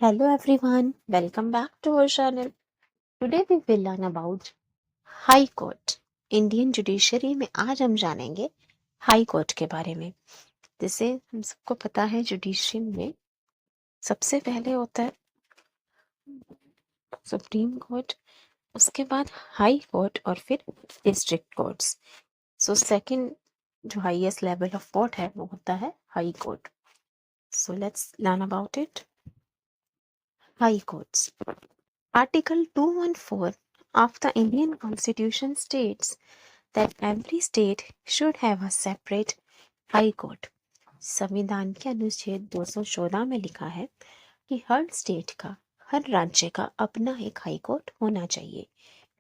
Hello everyone, welcome back to our channel. Today we will learn about High Court. Indian judiciary में आज हम जानेंगे high court के बारे में। जैसे हम सबको पता है जुडिशरी में सबसे पहले होता है सुप्रीम कोर्ट, उसके बाद हाई कोर्ट और फिर डिस्ट्रिक्ट कोर्ट्स। सो सेकंड जो हाईएस्ट लेवल ऑफ कोर्ट है वो होता है high court. So let's learn about it. High courts. Article 214 of the Indian Constitution states that every state should have a separate high court. संविधान के अनुच्छेद 214 में लिखा है कि हर स्टेट का, हर राज्य का अपना एक हाई कोर्ट होना चाहिए।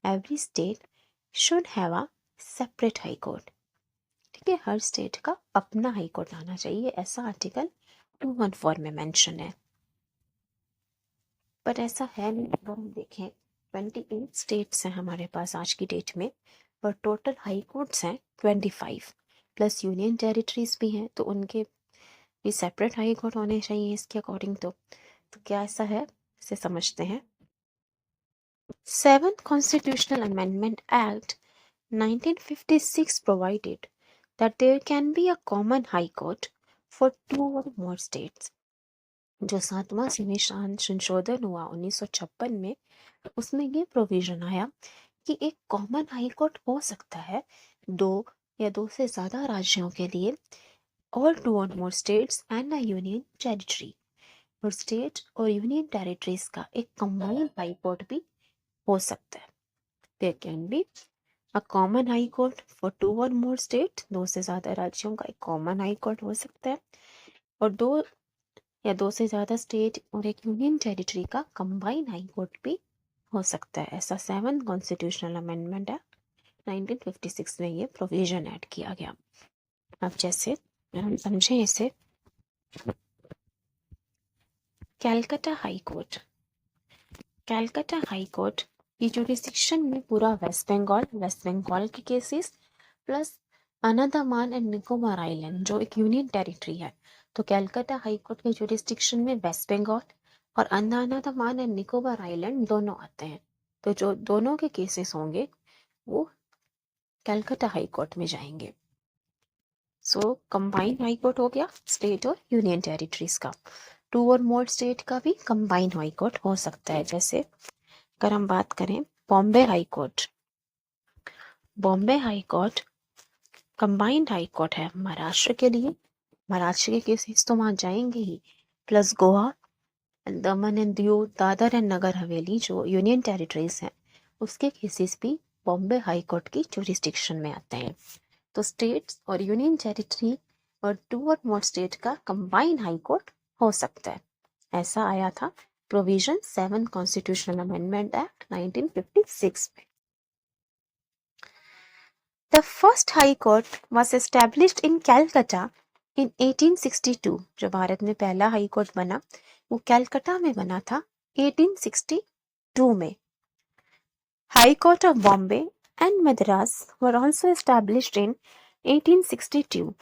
Every state should have a separate high court. ठीक है, हर स्टेट का अपना हाई कोर्ट आना चाहिए, ऐसा आर्टिकल 214 में मेंशन है। पर ऐसा है नहीं। अगर हम देखें 28 स्टेट्स हैं हमारे पास आज की डेट में, और टोटल हाई कोर्ट्स हैं 25 प्लस यूनियन टेरिटरीज भी हैं, तो उनके भी सेपरेट हाई कोर्ट होने चाहिए इसके अकॉर्डिंग। तो क्या ऐसा है, इसे समझते हैं। 7th Constitutional Amendment Act 1956 provided that there can be a common high court for 2 or more states. जो 7वां संशोधन हुआ 1956 में, उसमें ये प्रोविजन आया कि एक कॉमन हाई कोर्ट हो सकता है 2 या 2 से ज्यादा राज्यों के लिए, और 2 or more states and a union territory, और स्टेट और यूनियन टेरिटरीज का एक कंबाइंड हाई कोर्ट भी हो सकता है। There can be a common high court for 2 or more state, 2 से ज्यादा राज्यों का एक कॉमन हाई कोर्ट हो सकता है, और 2 या 2 से ज्यादा स्टेट और एक यूनियन टेरिटरी का कंबाइंड हाई कोर्ट भी हो सकता है। ऐसा 7th कॉन्स्टिट्यूशनल अमेंडमेंट एक्ट 1956 में ये प्रोविजन ऐड किया गया। अब जैसे हम समझें इसे, Calcutta high court. Calcutta high court की जुरिस्डिक्शन में पूरा वेस्ट बंगाल के cases plus Andaman and Nicobar island जो एक यूनियन टेरिटरी है। तो कैलकाटा हाई कोर्ट के जुरिस्डिक्शन में वेस्ट बंगाल और अंडमान एंड निकोबार आइलैंड दोनों आते हैं। तो जो दोनों के केसेस होंगे वो कैलकाटा हाई कोर्ट में जाएंगे। सो कंबाइंड हाई कोर्ट हो गया स्टेट और यूनियन टेरिटरीज का। 2 और मोर स्टेट का भी कंबाइंड हाई कोर्ट हो सकता है। जैसे अगर हम बात करें Bombay high court, Bombay high court combined high court है महाराष्ट्र के लिए। महाराष्ट्र के केसेस तो वहां जाएंगे ही, plus Goa, Daman and Diu, Dadar and Nagar Haveli जो यूनियन टेरिटरीज हैं, उसके केसेस भी बॉम्बे हाई कोर्ट की जुरिस्डिक्शन में आते हैं। तो स्टेट्स और यूनियन टेरिटरी और 2 और मोर स्टेट का कंबाइंड हाई कोर्ट हो सकता है। ऐसा आया था provision 7th constitutional amendment act 1956 में। The first high court was established in Calcutta in 1862. जो भारत में पहला हाई कोर्ट बना वो कैलकाटा में बना था 1862 में। High Court of Bombay and Madras were also established in 1862.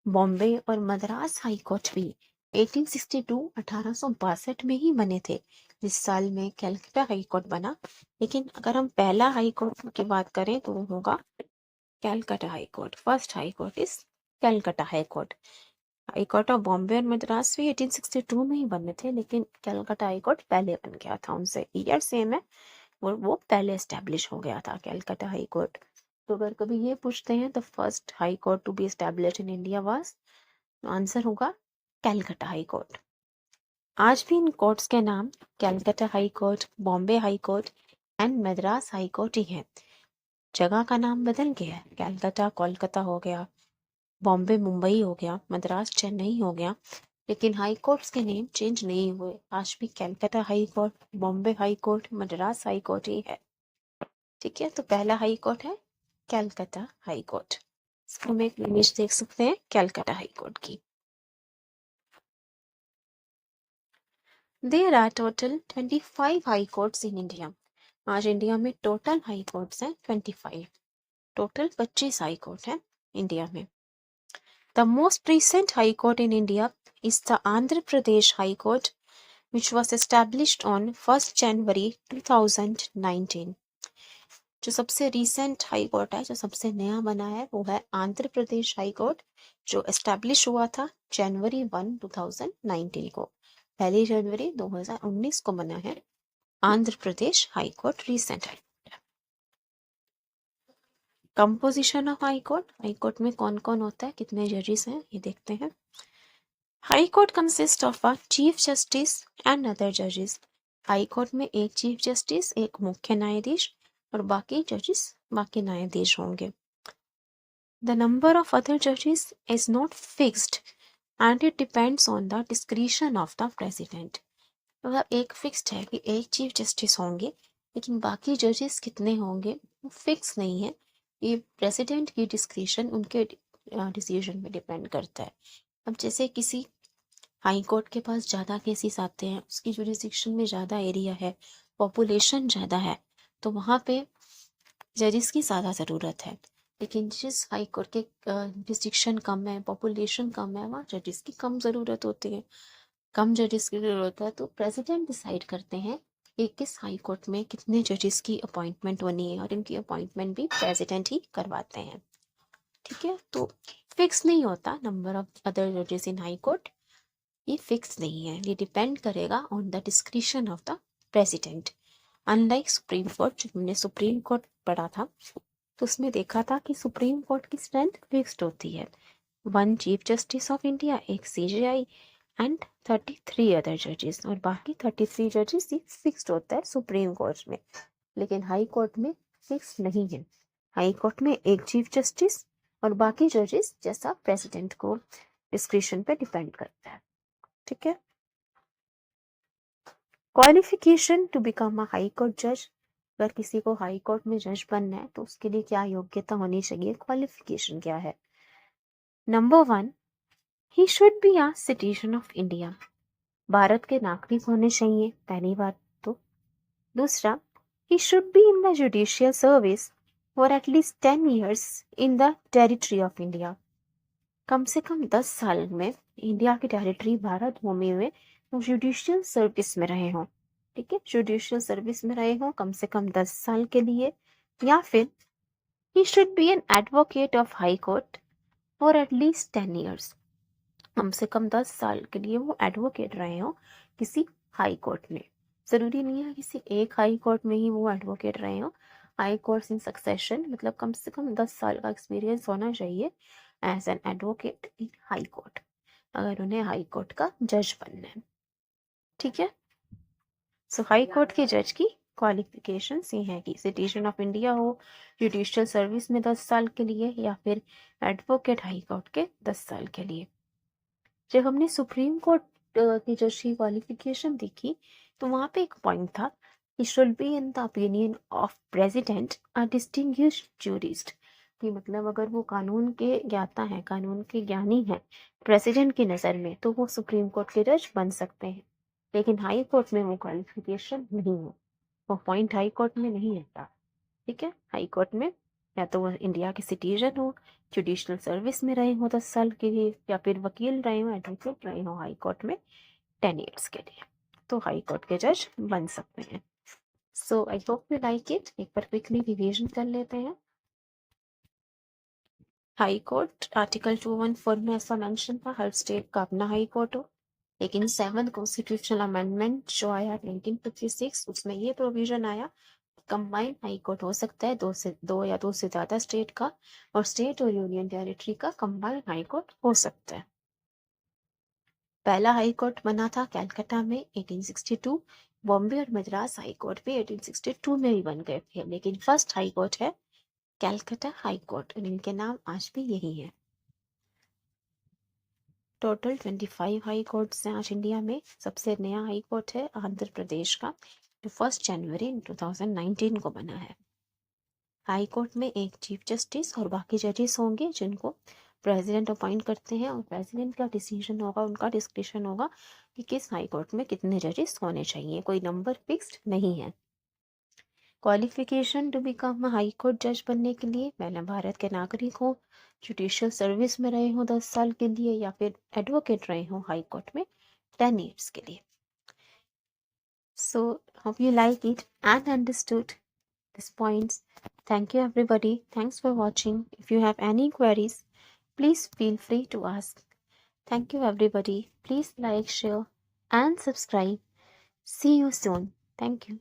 Bombay और मद्रास हाई कोर्ट भी 1862 में ही बने थे, जिस साल में कैलकाटा हाई कोर्ट बना। लेकिन अगर हम पहला हाई कोर्ट की बात करें तो वो होगा Calcutta high court. First high court is Calcutta high court. High court of Bombay और मद्रास भी 1862 में ही बने थे, लेकिन कैलकाटा हाई कोर्ट पहले बन गया था, उनसे ईयर सेम है और वो पहले एस्टेब्लिश हो गया था कैलकाटा हाई कोर्ट। तो अगर कभी ये पूछते हैं the first high court to be established in India was, answer होगा कैलकाटा हाई कोर्ट। आज भी इन कोर्ट्स के नाम Calcutta high court, Bombay high court and Madras high court ही है। जगह का नाम बदल गया है, कैलकाटा कोलकाता हो गया, बॉम्बे मुंबई हो गया, मद्रास चेन्नई हो गया, लेकिन हाई कोर्ट्स के नेम चेंज नहीं हुए। आज भी Calcutta high court, Bombay high court, Madras high court ही है। ठीक है, तो पहला हाई कोर्ट है कैलकाटा हाई कोर्ट। हम एक इमेज देख सकते हैं कैलकाटा हाई कोर्ट की। There are total 25 high courts in India. आज इंडिया में टोटल हाई कोर्ट्स हैं 25। टोटल 25 हाई कोर्ट हैं इंडिया में। The most recent High Court in India is the Andhra Pradesh High Court, which was established on 1st January 2019. जो सबसे recent high court है, जो सबसे नया बना है, वो है आंध्र प्रदेश हाई कोर्ट, जो एस्टेब्लिश हुआ था जनवरी 1, 2019 को। 1 जनवरी 2019 को बना है Andhra Pradesh high court, recent high court. Composition of high court में कौन कौन होता है, कितने जजेस हैं, ये देखते हैं। High court consist of a chief justice and other जजेस। हाई कोर्ट में एक चीफ जस्टिस, एक मुख्य न्यायाधीश और बाकी जजेस, बाकी न्यायाधीश होंगे। The number of other judges is not fixed and it depends on the discretion of the president. मतलब एक फिक्स्ड है कि एक चीफ जस्टिस होंगे, लेकिन बाकी जजेस कितने होंगे वो फिक्स नहीं है। ये प्रेसिडेंट की डिस्क्रिशन, उनके डिसीजन में डिपेंड करता है। अब जैसे किसी हाई कोर्ट के पास ज़्यादा केसेस आते हैं, उसकी जुरिस्डिक्शन में ज़्यादा एरिया है, पॉपुलेशन ज़्यादा है, तो वहाँ पे जजेस की ज़्यादा ज़रूरत है। लेकिन जिस हाई कोर्ट के डिस्ट्रिक्शन कम है, पॉपुलेशन कम है, वहाँ जजेस की कम ज़रूरत होती है, कम जजेस की ज़रूरत है, तो प्रेसिडेंट डिसाइड करते हैं कि किस हाई कोर्ट में कितने जजेस की अपॉइंटमेंट होनी है, और इनकी अपॉइंटमेंट भी प्रेसिडेंट ही करवाते हैं। ठीक है, तो फिक्स नहीं होता नंबर ऑफ अदर जजेस इन हाई कोर्ट, ये फिक्स नहीं है, ये डिपेंड करेगा on the discretion of the president. Unlike supreme court, जो हमने सुप्रीम कोर्ट पढ़ा था, तो उसमें देखा था कि सुप्रीम कोर्ट की स्ट्रेंथ फिक्स्ड होती है। 1 चीफ जस्टिस ऑफ इंडिया, एक CJI एंड 33 अदर जजेस, और बाकी 33 जजेस ही फिक्स्ड होता है सुप्रीम कोर्ट में। लेकिन हाई कोर्ट में फिक्स नहीं है। हाई कोर्ट में एक चीफ जस्टिस और बाकी जजेस जैसा प्रेसिडेंट को डिस्क्रिशन पे डिपेंड करता है। ठीक है, qualification to become a high court जज। अगर किसी को हाई कोर्ट में जज बनना है तो उसके लिए क्या योग्यता होनी चाहिए, क्वालिफिकेशन क्या है। Number 1, he should be a citizen of India. Bharat के नागरिक होने चाहिए, पहली बात तो। दूसरा, he should be in the judicial service for at least 10 years in the territory of India. कम से कम 10 साल में इंडिया की टेरिटरी, भारत भूमि में जुडिशियल सर्विस में रहे हों। ठीक है, जुडिशियल सर्विस में रहे हों कम से कम 10 साल के लिए। या फिर he should be an advocate of high court for at least 10 years. कम से कम 10 साल के लिए वो एडवोकेट रहे हों किसी हाई कोर्ट में। ज़रूरी नहीं है किसी एक हाई कोर्ट में ही वो एडवोकेट रहे हों। हाई कोर्ट्स इन सक्सेशन, मतलब कम से कम 10 साल का एक्सपीरियंस होना चाहिए as an advocate in high court, अगर उन्हें हाई कोर्ट का जज बनना है। ठीक है, सो हाई कोर्ट के जज की क्वालिफिकेशंस ये हैं कि सिटीजन ऑफ इंडिया हो, जुडिशियल सर्विस में 10 साल के लिए, या फिर एडवोकेट हाई कोर्ट के 10 साल के लिए। जब हमने सुप्रीम कोर्ट की जज की क्वालिफिकेशन देखी तो वहाँ पे एक पॉइंट था कि should be in the opinion of president a distinguished jurist, कि मतलब अगर वो कानून के ज्ञाता हैं, कानून के ज्ञानी हैं प्रेसिडेंट की नज़र में, तो वो सुप्रीम कोर्ट के जज बन सकते हैं। लेकिन हाई कोर्ट में वो क्वालिफिकेशन नहीं है, वो पॉइंट हाई कोर्ट में नहीं आता। ठीक है, हाई कोर्ट में या तो वो इंडिया के सिटीजन हो, जुडिशियल सर्विस में रहे हो 10 साल के लिए, या फिर वकील रहे हो, एडवोकेट रहे हो हाई कोर्ट में 10 ईयर्स के लिए, तो हाई कोर्ट के जज बन सकते हैं। So I hope you like it. एक बार क्विकली रिवीजन कर लेते हैं। हाई कोर्ट आर्टिकल 214 में ऐसा मेंशन था हर स्टेट का अपना हाई कोर्ट हो, लेकिन 7th कॉन्स्टिट्यूशनल अमेंडमेंट जो आया 1956, उसमें ये प्रोविजन आया कंबाइंड हाई कोर्ट हो सकता है दो या दो से ज़्यादा स्टेट का, और स्टेट और यूनियन टेरिटरी का कंबाइंड हाई कोर्ट हो सकता है। पहला हाई कोर्ट बना था कैलकाटा में 1862, बॉम्बे और मद्रास हाई कोर्ट भी 1862 में ही बन गए थे, लेकिन फर्स्ट हाई कोर्ट है कैलकाटा हाई कोर्ट, और इनके नाम आज भी यही है। टोटल 25 हाई कोर्ट्स हैं आज इंडिया में। सबसे नया हाई कोर्ट है आंध्र प्रदेश का, जो 1 जनवरी 2019 को बना है। हाई कोर्ट में एक चीफ जस्टिस और बाकी जजेस होंगे जिनको प्रेसिडेंट अपॉइंट करते हैं, और प्रेसिडेंट का डिसीजन होगा, उनका डिस्क्रिप्शन होगा कि किस हाई कोर्ट में कितने जजेस होने चाहिए, कोई नंबर फिक्स्ड नहीं है। Qualification to become high court जज बनने के लिए पहले भारत के नागरिक हो, जुडिशियल सर्विस में रहे हो 10 साल के लिए, या फिर एडवोकेट रहे हो हाई कोर्ट में 10 ईयर्स के लिए। So hope you like it and understood these points. Thank you everybody. Thanks for watching. If you have any queries, please feel free to ask. Thank you everybody. Please like, share and subscribe. See you soon. Thank you.